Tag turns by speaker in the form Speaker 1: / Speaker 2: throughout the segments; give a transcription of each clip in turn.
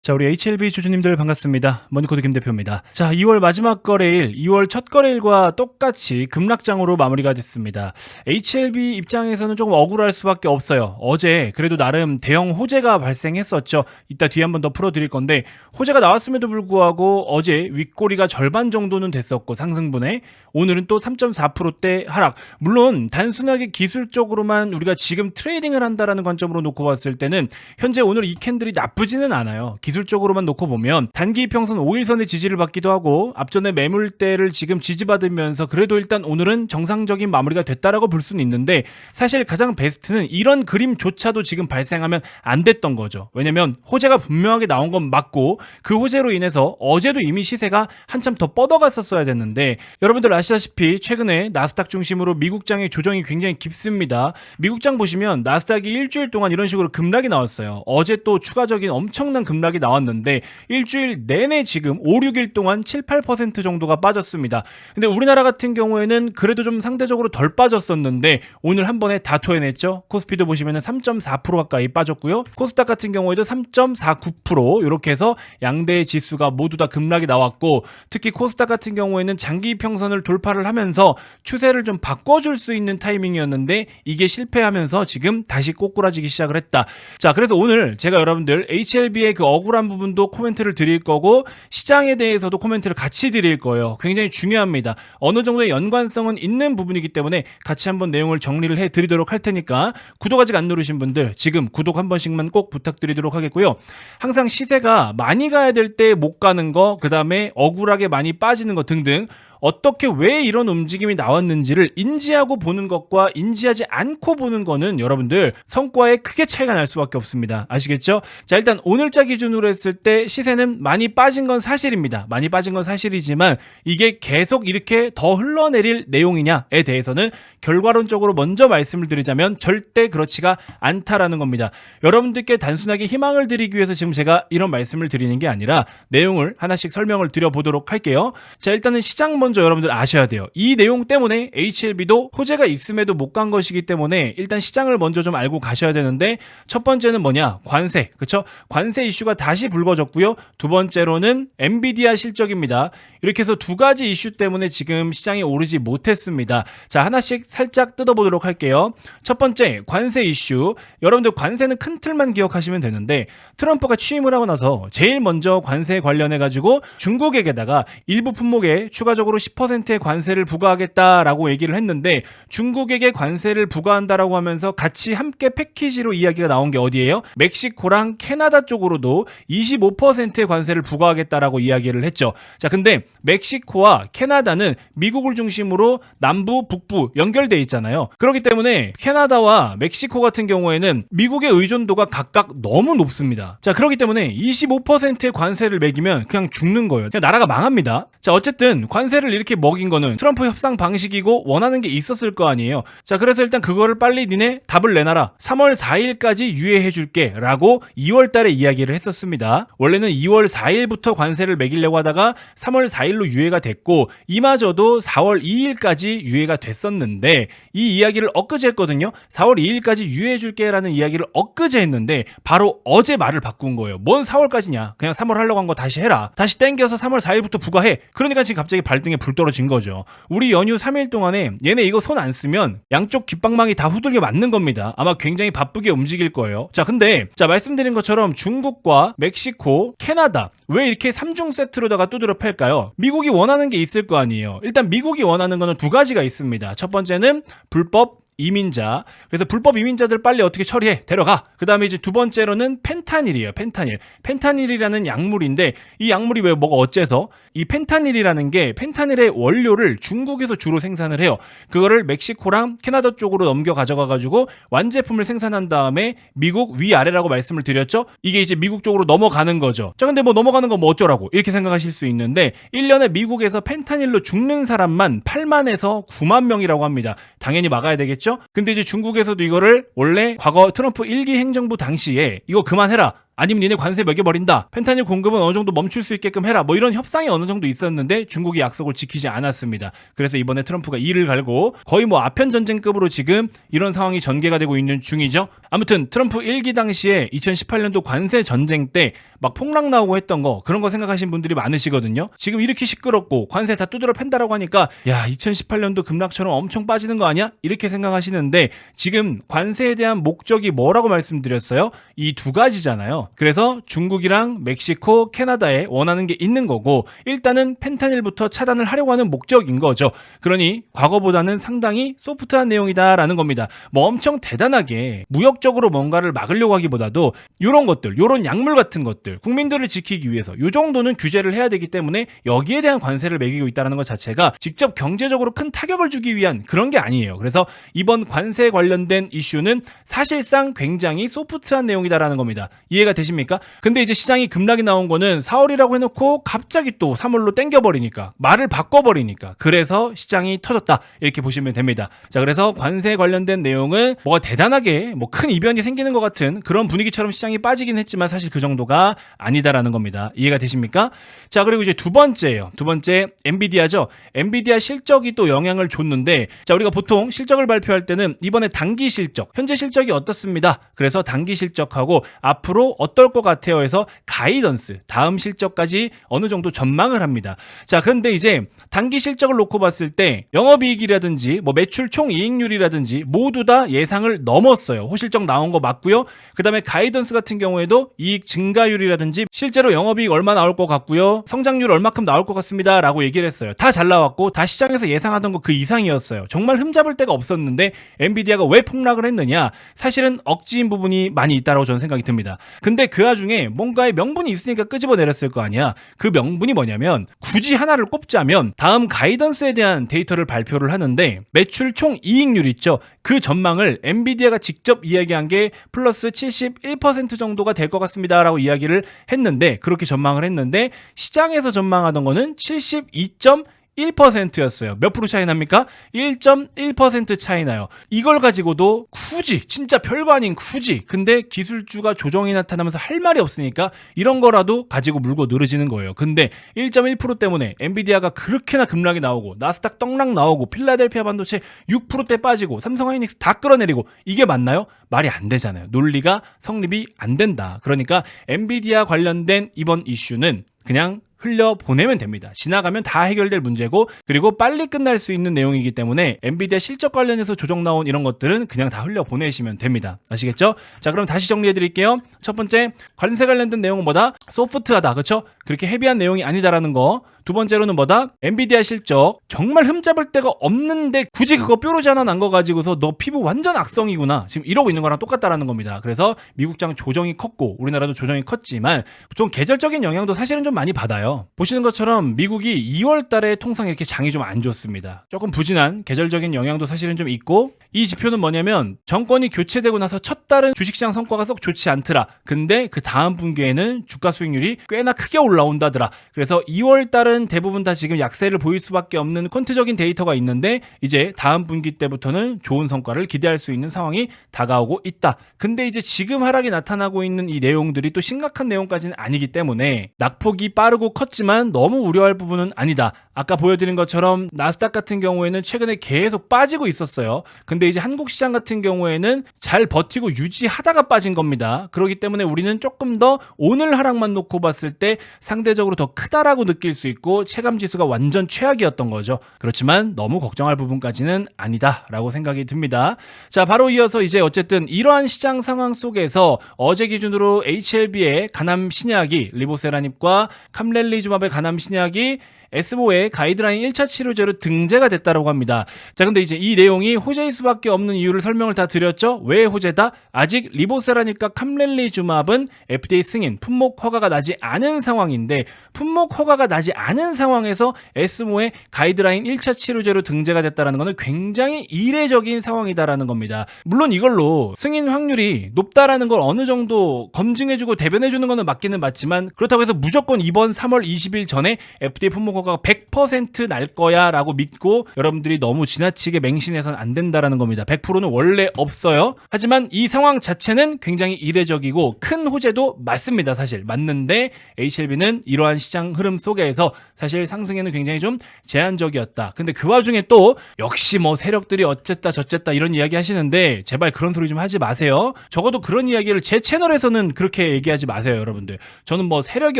Speaker 1: 자, 우리 HLB 주주님들 반갑습니다. 머니코드 김 대표입니다. 자, 2월 마지막 거래일, 2월 첫 거래일과 똑같이 급락장으로 마무리가 됐습니다. HLB 입장에서는 조금 억울할 수밖에 없어요. 어제 그래도 나름 대형 호재가 발생했었죠. 이따 뒤에 한번 더 풀어드릴 건데, 호재가 나왔음에도 불구하고 어제 윗꼬리가 절반 정도는 됐었고 상승분에, 오늘은 또 3.4%대 하락. 물론 단순하게 기술적으로만 우리가 지금 트레이딩을 한다라는 관점으로 놓고 봤을 때는 현재 오늘 이 캔들이 나쁘지는 않아요. 기술적으로만 놓고 보면 단기 이평선 5일선의 지지를 받기도 하고, 앞전에 매물대를 지금 지지받으면서 그래도 일단 오늘은 정상적인 마무리가 됐다라고 볼 수는 있는데, 사실 가장 베스트는 이런 그림조차도 지금 발생하면 안 됐던 거죠. 왜냐면 호재가 분명하게 나온 건 맞고, 그 호재로 인해서 어제도 이미 시세가 한참 더 뻗어갔었어야 됐는데, 여러분들 아시다시피 최근에 나스닥 중심으로 미국장의 조정이 굉장히 깊습니다. 미국장 보시면 나스닥이 일주일 동안 이런 식으로 급락이 나왔어요. 어제 또 추가적인 엄청난 급락이 나왔는데 일주일 내내 지금 5, 6일 동안 7, 8% 정도가 빠졌습니다. 근데 우리나라 같은 경우에는 그래도 좀 상대적으로 덜 빠졌었는데 오늘 한 번에 다 토해냈죠. 코스피도 보시면 3.4% 가까이 빠졌고요. 코스닥 같은 경우에도 3.49% 이렇게 해서 양대 지수가 모두 다 급락이 나왔고, 특히 코스닥 같은 경우에는 장기 평선을 돌파를 하면서 추세를 좀 바꿔줄 수 있는 타이밍이었는데 이게 실패하면서 지금 다시 꼬꾸라지기 시작을 했다. 자, 그래서 오늘 제가 여러분들 HLB의 그 억울한 부분도 코멘트를 드릴 거고, 시장에 대해서도 코멘트를 같이 드릴 거예요. 굉장히 중요합니다. 어느 정도의 연관성은 있는 부분이기 때문에 같이 한번 내용을 정리를 해드리도록 할 테니까, 구독 아직 안 누르신 분들 지금 구독 한 번씩만 꼭 부탁드리도록 하겠고요. 항상 시세가 많이 가야 될 때 못 가는 거, 그 다음에 억울하게 많이 빠지는 거 등등, 어떻게 왜 이런 움직임이 나왔는지를 인지하고 보는 것과 인지하지 않고 보는 거는 여러분들 성과에 크게 차이가 날 수밖에 없습니다. 아시겠죠? 자, 일단 오늘자 기준으로 했을 때 시세는 많이 빠진 건 사실입니다. 많이 빠진 건 사실이지만 이게 계속 이렇게 더 흘러내릴 내용이냐에 대해서는 결과론적으로 먼저 말씀을 드리자면 절대 그렇지가 않다라는 겁니다. 여러분들께 단순하게 희망을 드리기 위해서 지금 제가 이런 말씀을 드리는 게 아니라 내용을 하나씩 설명을 드려보도록 할게요. 자, 일단은 시장 먼저 여러분들 아셔야 돼요. 이 내용 때문에 HLB도 호재가 있음에도 못 간 것이기 때문에 일단 시장을 먼저 좀 알고 가셔야 되는데, 첫 번째는 뭐냐? 관세. 그쵸? 관세 이슈가 다시 불거졌고요. 두 번째로는 엔비디아 실적입니다. 이렇게 해서 두 가지 이슈 때문에 지금 시장이 오르지 못했습니다. 자, 하나씩 살짝 뜯어보도록 할게요. 첫 번째, 관세 이슈. 여러분들 관세는 큰 틀만 기억하시면 되는데, 트럼프가 취임을 하고 나서 제일 먼저 관세 관련해가지고 중국에게다가 일부 품목에 추가적으로 10%의 관세를 부과하겠다라고 얘기를 했는데, 중국에게 관세를 부과한다라고 하면서 같이 함께 패키지로 이야기가 나온 게 어디예요? 멕시코랑 캐나다 쪽으로도 25%의 관세를 부과하겠다라고 이야기를 했죠. 자, 근데 멕시코와 캐나다는 미국을 중심으로 남부, 북부 연결돼 있잖아요. 그렇기 때문에 캐나다와 멕시코 같은 경우에는 미국의 의존도가 각각 너무 높습니다. 자, 그렇기 때문에 25%의 관세를 매기면 그냥 죽는 거예요. 그냥 나라가 망합니다. 자, 어쨌든 관세를 이렇게 먹인 거는 트럼프 협상 방식이고 원하는 게 있었을 거 아니에요. 자, 그래서 일단 그거를 빨리 니네 답을 내놔라. 3월 4일까지 유예해 줄게 라고 2월 달에 이야기를 했었습니다. 원래는 2월 4일부터 관세를 매기려고 하다가 3월 4일로 유예가 됐고, 이마저도 4월 2일까지 유예가 됐었는데 이 이야기를 엊그제 했거든요. 4월 2일까지 유예해 줄게 라는 이야기를 엊그제 했는데 바로 어제 말을 바꾼 거예요. 뭔 4월까지냐? 그냥 3월 하려고 한 거 다시 해라. 다시 땡겨서 3월 4일부터 부과해. 그러니까 지금 갑자기 발등에 불 떨어진 거죠. 우리 연휴 3일 동안에 얘네 이거 손 안 쓰면 양쪽 깃방망이 다 후들겨 맞는 겁니다. 아마 굉장히 바쁘게 움직일 거예요. 자, 근데 말씀드린 것처럼 중국과 멕시코, 캐나다 왜 이렇게 3중 세트로다가 두드려 팰까요? 미국이 원하는 게 있을 거 아니에요. 일단 미국이 원하는 거는 두 가지가 있습니다. 첫 번째는 불법 이민자. 그래서 불법 이민자들 빨리 어떻게 처리해? 데려가. 그 다음에 이제 두 번째로는 펜타닐이에요. 펜타닐. 펜타닐이라는 약물인데 이 약물이 왜 뭐가 어째서? 이 펜타닐이라는 게 펜타닐의 원료를 중국에서 주로 생산을 해요. 그거를 멕시코랑 캐나다 쪽으로 넘겨 가져가가지고 완제품을 생산한 다음에 미국 위아래라고 말씀을 드렸죠. 이게 이제 미국 쪽으로 넘어가는 거죠. 자, 근데 뭐 넘어가는 거 뭐 어쩌라고 이렇게 생각하실 수 있는데, 1년에 미국에서 펜타닐로 죽는 사람만 8만에서 9만 명이라고 합니다. 당연히 막아야 되겠죠. 근데 이제 중국에서도 이거를 원래 과거 트럼프 1기 행정부 당시에 이거 그만해라 아니면 니네 관세 매겨버린다, 펜타닐 공급은 어느 정도 멈출 수 있게끔 해라, 뭐 이런 협상이 어느 정도 있었는데 중국이 약속을 지키지 않았습니다. 그래서 이번에 트럼프가 이를 갈고 거의 뭐 아편 전쟁급으로 지금 이런 상황이 전개가 되고 있는 중이죠. 아무튼 트럼프 1기 당시에 2018년도 관세 전쟁 때 막 폭락 나오고 했던 거, 그런 거 생각하신 분들이 많으시거든요. 지금 이렇게 시끄럽고 관세 다 두드러 팬다라고 하니까 야, 2018년도 급락처럼 엄청 빠지는 거 아니야? 이렇게 생각하시는데 지금 관세에 대한 목적이 뭐라고 말씀드렸어요? 이 두 가지잖아요. 그래서 중국이랑 멕시코, 캐나다에 원하는 게 있는 거고, 일단은 펜타닐부터 차단을 하려고 하는 목적인 거죠. 그러니 과거보다는 상당히 소프트한 내용이다라는 겁니다. 뭐 엄청 대단하게 무역적으로 뭔가를 막으려고 하기보다도 요런 것들, 요런 약물 같은 것들, 국민들을 지키기 위해서 요 정도는 규제를 해야 되기 때문에 여기에 대한 관세를 매기고 있다는 것 자체가 직접 경제적으로 큰 타격을 주기 위한 그런 게 아니에요. 그래서 이번 관세 관련된 이슈는 사실상 굉장히 소프트한 내용이다라는 겁니다. 이해가 되십니까? 근데 이제 시장이 급락이 나온 거는 4월이라고 해놓고 갑자기 또 3월로 땡겨버리니까, 말을 바꿔버리니까, 그래서 시장이 터졌다, 이렇게 보시면 됩니다. 자, 그래서 관세 관련된 내용은 뭐가 대단하게 뭐 큰 이변이 생기는 것 같은 그런 분위기처럼 시장이 빠지긴 했지만 사실 그 정도가 아니다라는 겁니다. 이해가 되십니까? 자, 그리고 이제 두 번째예요. 두 번째, 엔비디아죠. 엔비디아 실적이 또 영향을 줬는데, 자, 우리가 보통 실적을 발표할 때는 이번에 단기 실적, 현재 실적이 어떻습니다, 그래서 단기 실적하고 앞으로 어떨 것 같아요 해서 가이던스, 다음 실적까지 어느 정도 전망을 합니다. 자, 그런데 이제 단기 실적을 놓고 봤을 때 영업이익이라든지 뭐 매출 총이익률이라든지 모두 다 예상을 넘었어요. 호실적 나온 거 맞고요. 그 다음에 가이던스 같은 경우에도 이익 증가율이라든지 실제로 영업이익 얼마 나올 것 같고요, 성장률 얼마큼 나올 것 같습니다 라고 얘기를 했어요. 다 잘 나왔고 다 시장에서 예상하던 거 그 이상이었어요. 정말 흠잡을 데가 없었는데 엔비디아가 왜 폭락을 했느냐, 사실은 억지인 부분이 많이 있다고 저는 생각이 듭니다. 근데 그 와중에 뭔가의 명분이 있으니까 끄집어내렸을 거 아니야. 그 명분이 뭐냐면, 굳이 하나를 꼽자면 다음 가이던스에 대한 데이터를 발표를 하는데 매출 총이익률 있죠, 그 전망을 엔비디아가 직접 이야기한 게 플러스 71% 정도가 될 것 같습니다 라고 이야기를 했는데, 그렇게 전망을 했는데 시장에서 전망하던 거는 72.1%였어요. 몇 프로 차이 납니까? 1.1% 차이 나요. 이걸 가지고도 굳이, 진짜 별거 아닌 굳이, 근데 기술주가 조정이 나타나면서 할 말이 없으니까 이런 거라도 가지고 물고 늘어지는 거예요. 근데 1.1% 때문에 엔비디아가 그렇게나 급락이 나오고 나스닥 떡락 나오고 필라델피아 반도체 6%대 빠지고 삼성 하이닉스 다 끌어내리고, 이게 맞나요? 말이 안 되잖아요. 논리가 성립이 안 된다. 그러니까 엔비디아 관련된 이번 이슈는 그냥 흘려보내면 됩니다. 지나가면 다 해결될 문제고, 그리고 빨리 끝날 수 있는 내용이기 때문에 엔비디아 실적 관련해서 조정 나온 이런 것들은 그냥 다 흘려보내시면 됩니다. 아시겠죠? 자, 그럼 다시 정리해드릴게요. 첫 번째, 관세 관련된 내용은 뭐다? 소프트하다. 그렇죠? 그렇게 헤비한 내용이 아니다라는 거. 두 번째로는 뭐다? 엔비디아 실적 정말 흠잡을 데가 없는데 굳이 그거 뾰루지 하나 난 거 가지고서 너 피부 완전 악성이구나, 지금 이러고 있는 거랑 똑같다라는 겁니다. 그래서 미국장 조정이 컸고 우리나라도 조정이 컸지만 보통 계절적인 영향도 사실은 좀 많이 받아요. 보시는 것처럼 미국이 2월 달에 통상 이렇게 장이 좀 안 좋습니다. 조금 부진한 계절적인 영향도 사실은 좀 있고, 이 지표는 뭐냐면 정권이 교체되고 나서 첫 달은 주식시장 성과가 썩 좋지 않더라. 근데 그 다음 분기에는 주가 수익률이 꽤나 크게 올라온다더라. 그래서 2월 달은 대부분 다 지금 약세를 보일 수밖에 없는 퀀트적인 데이터가 있는데, 이제 다음 분기 때부터는 좋은 성과를 기대할 수 있는 상황이 다가오고 있다. 근데 이제 지금 하락이 나타나고 있는 이 내용들이 또 심각한 내용까지는 아니기 때문에 낙폭이 빠르고 컸지만 너무 우려할 부분은 아니다. 아까 보여드린 것처럼 나스닥 같은 경우에는 최근에 계속 빠지고 있었어요. 근데 이제 한국 시장 같은 경우에는 잘 버티고 유지하다가 빠진 겁니다. 그렇기 때문에 우리는 조금 더 오늘 하락만 놓고 봤을 때 상대적으로 더 크다라고 느낄 수 있고 체감 지수가 완전 최악이었던 거죠. 그렇지만 너무 걱정할 부분까지는 아니다라고 생각이 듭니다. 자, 바로 이어서 이제 어쨌든 이러한 시장 상황 속에서 어제 기준으로 HLB의 간암 신약이 리보세라닙과 캄렐리주맙의 간암 신약이 S5의 가이드라인 1차 치료제로 등재가 됐다고 합니다. 자, 근데 이제 이 내용이 호재일 수밖에 없는 이유를 설명을 다 드렸죠. 왜 호재다? 아직 리보세라닙과 캄렐리주맙은 FDA 승인, 품목 허가가 나지 않은 상황인데, 품목 허가가 나지 않은 상황에서 S5의 가이드라인 1차 치료제로 등재가 됐다는 것은 굉장히 이례적인 상황이다라는 겁니다. 물론 이걸로 승인 확률이 높다라는 걸 어느 정도 검증해주고 대변해주는 것은 맞기는 맞지만, 그렇다고 해서 무조건 이번 3월 20일 전에 FDA 품목 효과가 100% 날 거야 라고 믿고 여러분들이 너무 지나치게 맹신해서는 안 된다라는 겁니다. 100%는 원래 없어요. 하지만 이 상황 자체는 굉장히 이례적이고 큰 호재도 맞습니다. 사실 맞는데 HLB는 이러한 시장 흐름 속에서 사실 상승에는 굉장히 좀 제한적이었다. 근데 그 와중에 또 역시 뭐 세력들이 어쨌다 저쨌다 이런 이야기 하시는데 제발 그런 소리 좀 하지 마세요. 적어도 그런 이야기를 제 채널에서는 그렇게 얘기하지 마세요, 여러분들. 저는 뭐 세력이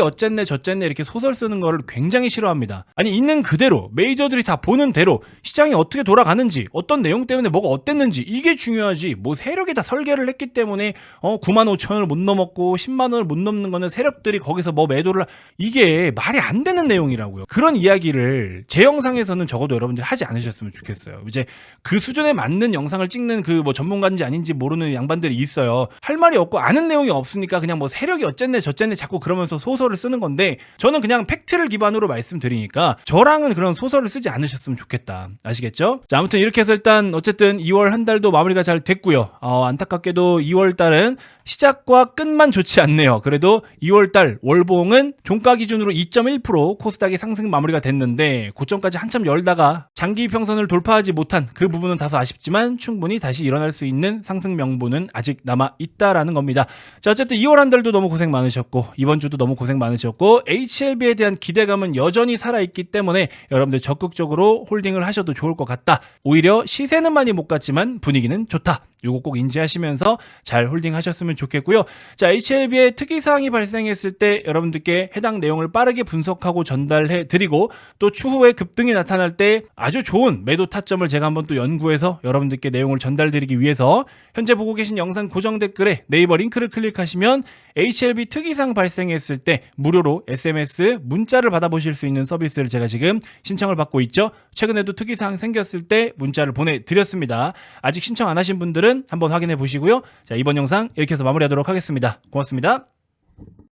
Speaker 1: 어쨌네 저쨌네 이렇게 소설 쓰는 거를 굉장히 싫어합니다. 아니 있는 그대로 메이저들이 다 보는 대로 시장이 어떻게 돌아가는지 어떤 내용 때문에 뭐가 어땠는지 이게 중요하지. 뭐 세력이 다 설계를 했기 때문에 9만 5천 원을 못 넘었고 10만 원을 못 넘는 거는 세력들이 거기서 뭐 매도를 이게 말이 안 되는 내용이라고요. 그런 이야기를 제 영상에서는 적어도 여러분들 하지 않으셨으면 좋겠어요. 이제 그 수준에 맞는 영상을 찍는 그 뭐 전문가인지 아닌지 모르는 양반들이 있어요. 할 말이 없고 아는 내용이 없으니까 그냥 뭐 세력이 어쨌네 저쨌네 자꾸 그러면서 소설을 쓰는 건데 저는 그냥 팩트를 기반으로 말씀드리니까 저랑은 그런 소설을 쓰지 않으셨으면 좋겠다. 아시겠죠? 자, 아무튼 이렇게 해서 일단 어쨌든 2월 한 달도 마무리가 잘 됐고요. 안타깝게도 2월 달은 시작과 끝만 좋지 않네요. 그래도 2월 달 월봉은 종가 기준으로 2.1% 코스닥이 상승 마무리가 됐는데 고점까지 한참 열다가 장기 평선을 돌파하지 못한 그 부분은 다소 아쉽지만 충분히 다시 일어날 수 있는 상승 명분은 아직 남아 있다라는 겁니다. 자, 어쨌든 2월 한 달도 너무 고생 많으셨고 이번 주도 너무 고생 많으셨고 HLB에 대한 기대감은 여전히 살아있기 때문에 여러분들 적극적으로 홀딩을 하셔도 좋을 것 같다. 오히려 시세는 많이 못 갔지만 분위기는 좋다. 요거 꼭 인지하시면서 잘 홀딩하셨으면 좋겠고요. 자, HLB의 특이사항이 발생했을 때 여러분들께 해당 내용을 빠르게 분석하고 전달해 드리고 또 추후에 급등이 나타날 때 아주 좋은 매도 타점을 제가 한번 또 연구해서 여러분들께 내용을 전달드리기 위해서 현재 보고 계신 영상 고정 댓글에 네이버 링크를 클릭하시면 HLB 특이사항 발생했을 때 무료로 SMS 문자를 받아보실 수 있는 서비스를 제가 지금 신청을 받고 있죠. 최근에도 특이사항 생겼을 때 문자를 보내드렸습니다. 아직 신청 안 하신 분들은 한번 확인해 보시고요. 자, 이번 영상 이렇게 해서 마무리하도록 하겠습니다. 고맙습니다.